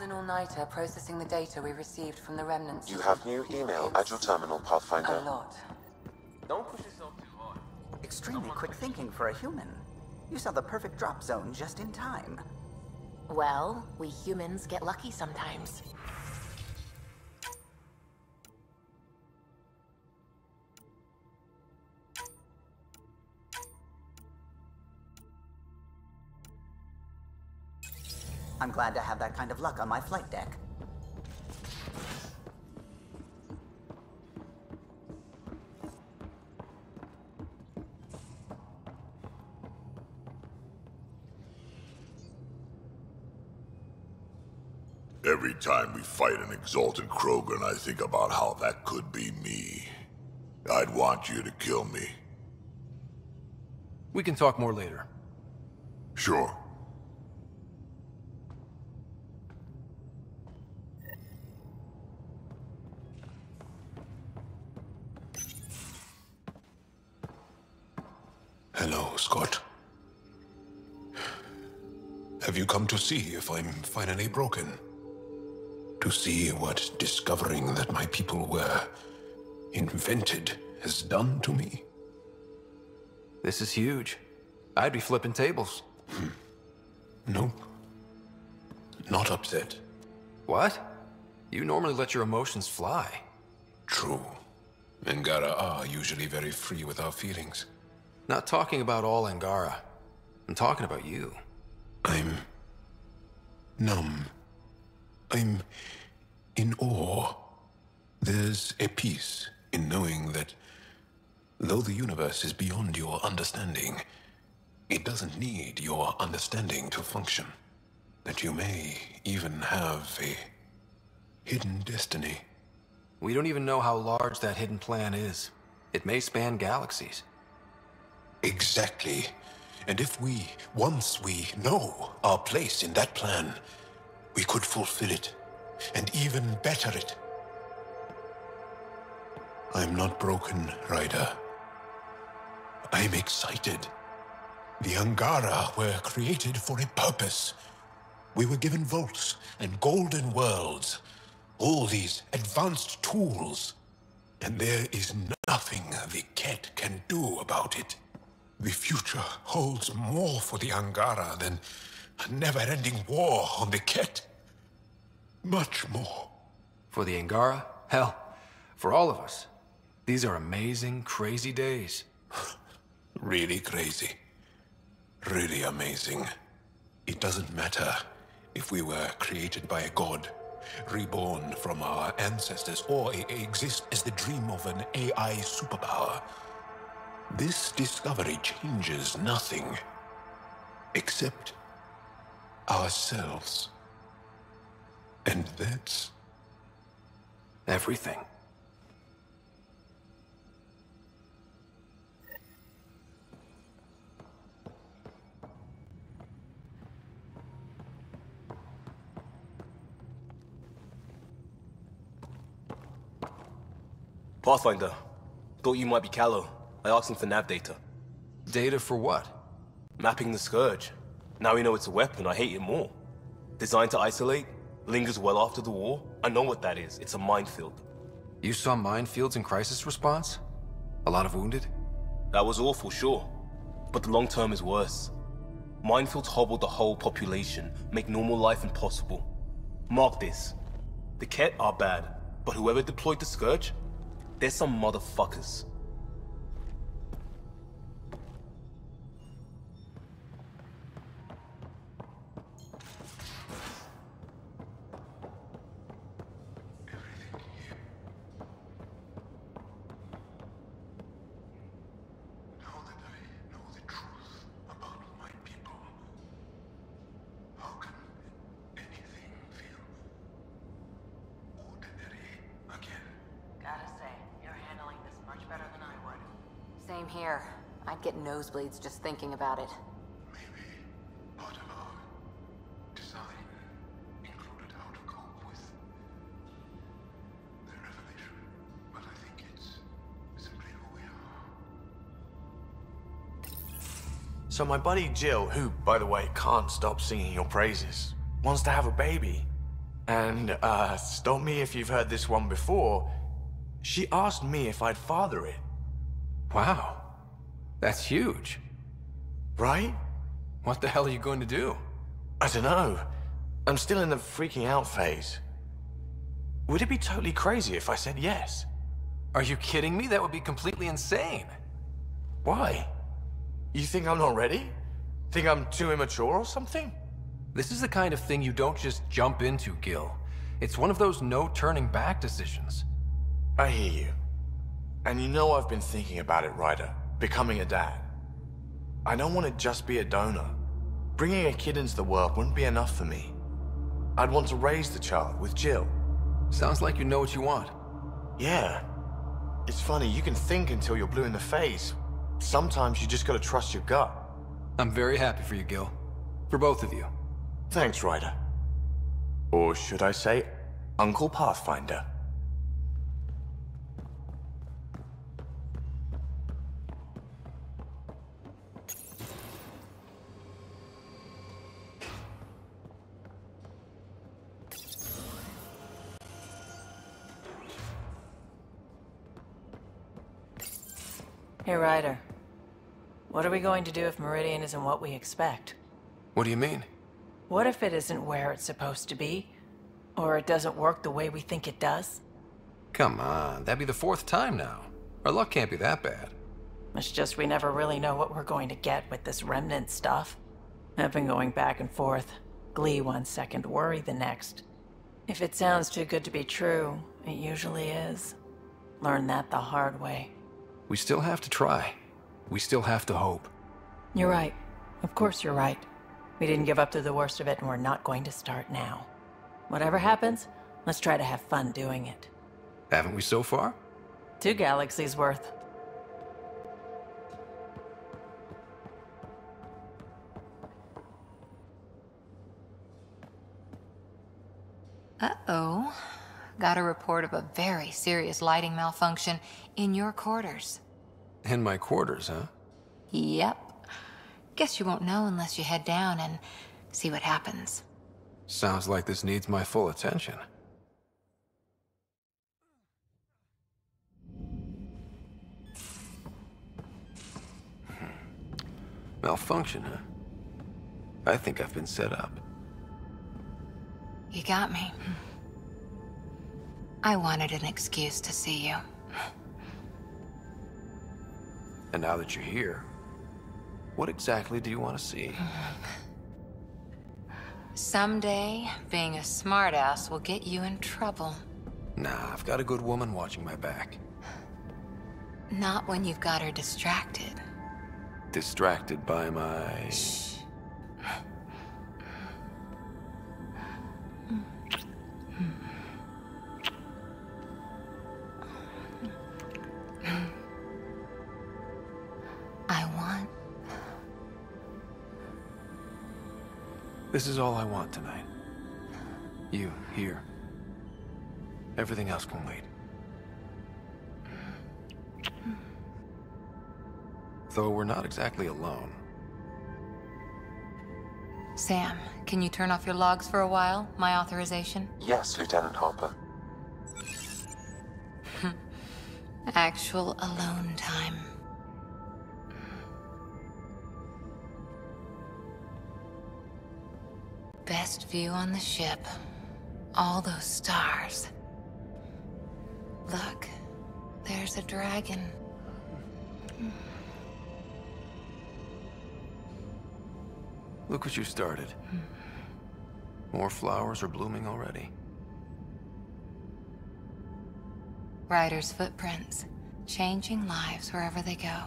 an all-nighter processing the data we received from the Remnant. You have new email at your terminal, Pathfinder. A lot. Don't push yourself too hard. Extremely quick thinking for a human. You saw the perfect drop zone just in time. Well, we humans get lucky sometimes. I'm glad to have that kind of luck on my flight deck. Every time we fight an exalted Krogan, I think about how that could be me. I'd want you to kill me. We can talk more later. Sure. Hello, Scott. Have you come to see if I'm finally broken? To see what discovering that my people were invented has done to me? This is huge. I'd be flipping tables. Nope. Not upset. What? You normally let your emotions fly. True. Angara are usually very free with our feelings. Not talking about all Angara. I'm talking about you. I'm numb. I'm in awe. There's a peace in knowing that though the universe is beyond your understanding, it doesn't need your understanding to function. That you may even have a hidden destiny. We don't even know how large that hidden plan is. It may span galaxies. Exactly. And if once we know our place in that plan, we could fulfill it, and even better it. I'm not broken, Ryder. I'm excited. The Angara were created for a purpose. We were given vaults and golden worlds, all these advanced tools, and there is nothing the Kett can do about it. The future holds more for the Angara than a never-ending war on the Kett. Much more. For the Angara? Hell, for all of us. These are amazing, crazy days. Really crazy. Really amazing. It doesn't matter if we were created by a god, reborn from our ancestors, or exist as the dream of an AI superpower. This discovery changes nothing except ourselves. And that's everything. Pathfinder, thought you might be Callow. I asked him for nav data. Data for what? Mapping the Scourge. Now we know it's a weapon, I hate it more. Designed to isolate, lingers well after the war. I know what that is. It's a minefield. You saw minefields in crisis response? A lot of wounded? That was awful, sure. But the long term is worse. Minefields hobble the whole population, make normal life impossible. Mark this. The Kett are bad, but whoever deployed the Scourge, they're some motherfuckers. Same here. I'd get nosebleeds just thinking about it. maybe part of our design included how to cope with the revelation. But I think it's simply who we are. So my buddy Jill, who, by the way, can't stop singing your praises, wants to have a baby. And, stop me if you've heard this one before, she asked me if I'd father it. Wow. That's huge. Right? What the hell are you going to do? I don't know. I'm still in the freaking out phase. Would it be totally crazy if I said yes? Are you kidding me? That would be completely insane. Why? You think I'm not ready? Think I'm too immature or something? This is the kind of thing you don't just jump into, Gil. It's one of those no-turning-back decisions. I hear you. And you know I've been thinking about it, Ryder. Becoming a dad. I don't want to just be a donor. Bringing a kid into the world wouldn't be enough for me. I'd want to raise the child with Jill. Sounds like you know what you want. Yeah. It's funny, you can think until you're blue in the face. Sometimes you just gotta trust your gut. I'm very happy for you, Gil. For both of you. Thanks, Ryder. Or should I say, Uncle Pathfinder. Hey, Ryder. What are we going to do if Meridian isn't what we expect? What do you mean? What if it isn't where it's supposed to be? Or it doesn't work the way we think it does? Come on, that'd be the 4th time now. Our luck can't be that bad. It's just we never really know what we're going to get with this Remnant stuff. I've been going back and forth. Glee one second, worry the next. If it sounds too good to be true, it usually is. Learned that the hard way. We still have to try. We still have to hope. You're right. Of course you're right. We didn't give up to the worst of it, and we're not going to start now. Whatever happens, let's try to have fun doing it. Haven't we so far? 2 galaxies worth. Uh-oh. Got a report of a very serious lighting malfunction in your quarters. In my quarters, huh? Yep. Guess you won't know unless you head down and see what happens. Sounds like this needs my full attention. Malfunction, huh? I think I've been set up. You got me. I wanted an excuse to see you. And now that you're here, what exactly do you want to see? Someday, being a smartass will get you in trouble. Nah, I've got a good woman watching my back. Not when you've got her distracted. Distracted by my... Shh. I want... This is all I want tonight. You, here. Everything else can wait. Though we're not exactly alone. Sam, can you turn off your logs for a while? My authorization? Yes, Lieutenant Harper. Actual alone time. Best view on the ship. All those stars. Look, there's a dragon. Look what you started. More flowers are blooming already. Ryder's footprints, changing lives wherever they go.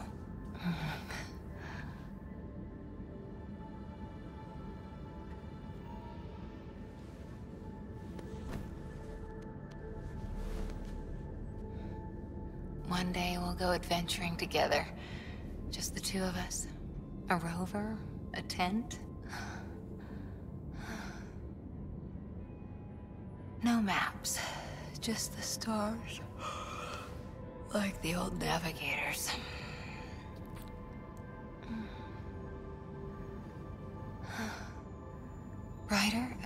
One day we'll go adventuring together. Just the 2 of us. A rover, a tent. No maps, just the stars. Like the old navigators. Ryder,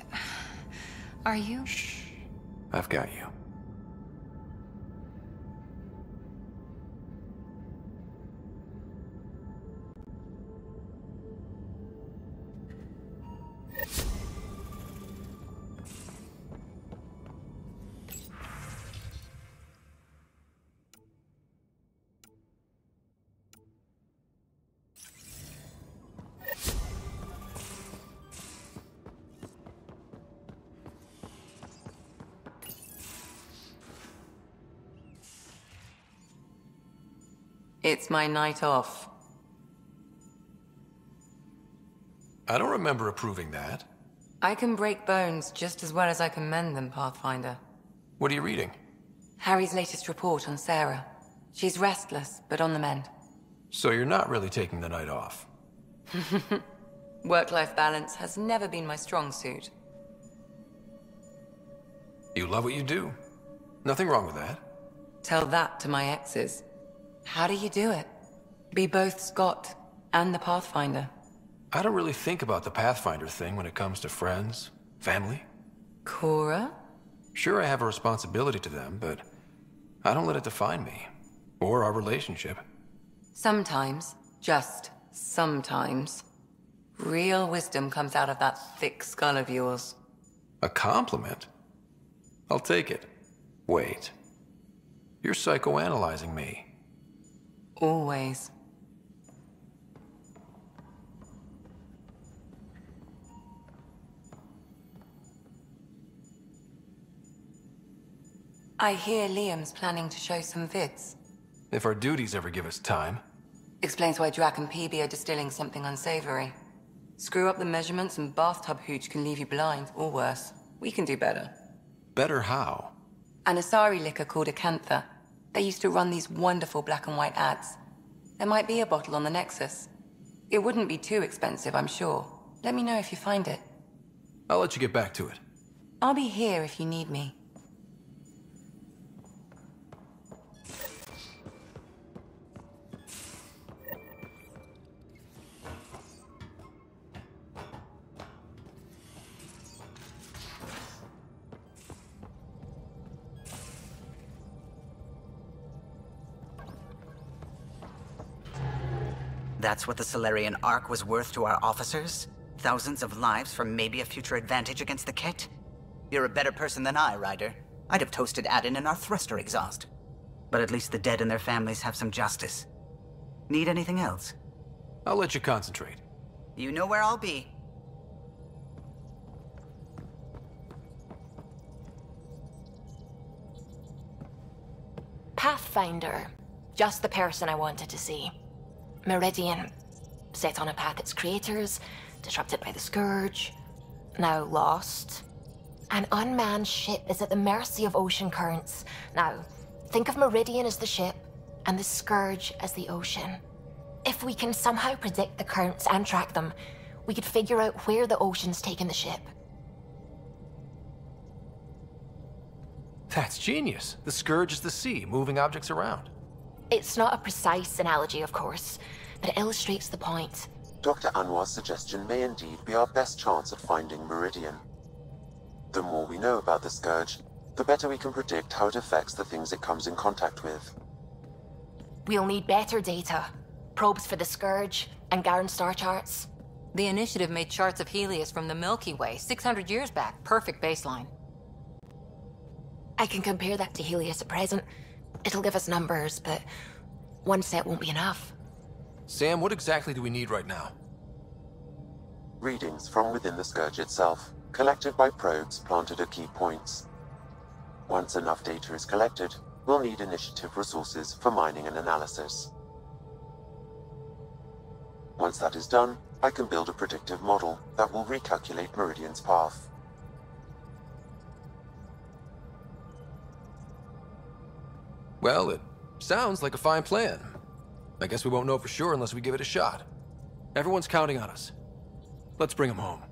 Are you? Shh. I've got you. It's my night off. I don't remember approving that. I can break bones just as well as I can mend them, Pathfinder. What are you reading? Harry's latest report on Sara. She's restless, but on the mend. So you're not really taking the night off? Work-life balance has never been my strong suit. You love what you do. Nothing wrong with that. Tell that to my exes. How do you do it? Be both Scott and the Pathfinder. I don't really think about the Pathfinder thing when it comes to friends, family. Cora? Sure, I have a responsibility to them, but I don't let it define me. Or our relationship. Sometimes, just sometimes, real wisdom comes out of that thick skull of yours. A compliment? I'll take it. Wait. You're psychoanalyzing me. Always. I hear Liam's planning to show some vids. If our duties ever give us time. Explains why Drac and PB are distilling something unsavory. Screw up the measurements and bathtub hooch can leave you blind, or worse. We can do better. Better how? An Asari liquor called Acantha. They used to run these wonderful black and white ads. There might be a bottle on the Nexus. It wouldn't be too expensive, I'm sure. Let me know if you find it. I'll let you get back to it. I'll be here if you need me. That's what the Solarian Ark was worth to our officers? Thousands of lives for maybe a future advantage against the Kett? You're a better person than I, Ryder. I'd have toasted Adin in our thruster exhaust. But at least the dead and their families have some justice. Need anything else? I'll let you concentrate. You know where I'll be. Pathfinder. Just the person I wanted to see. Meridian. Set on a path its creators, disrupted by the Scourge, now lost. An unmanned ship is at the mercy of ocean currents. Now, think of Meridian as the ship, and the Scourge as the ocean. If we can somehow predict the currents and track them, we could figure out where the ocean's taken the ship. That's genius. The Scourge is the sea, moving objects around. It's not a precise analogy, of course, but it illustrates the point. Dr. Anwar's suggestion may indeed be our best chance at finding Meridian. The more we know about the Scourge, the better we can predict how it affects the things it comes in contact with. We'll need better data. Probes for the Scourge, and Garen star charts. The Initiative made charts of Helios from the Milky Way 600 years back. Perfect baseline. I can compare that to Helios at present. It'll give us numbers, but one set won't be enough. Sam, what exactly do we need right now? Readings from within the Scourge itself, collected by probes planted at key points. Once enough data is collected, we'll need Initiative resources for mining and analysis. Once that is done, I can build a predictive model that will recalculate Meridian's path. Well, it sounds like a fine plan. I guess we won't know for sure unless we give it a shot. Everyone's counting on us. Let's bring them home.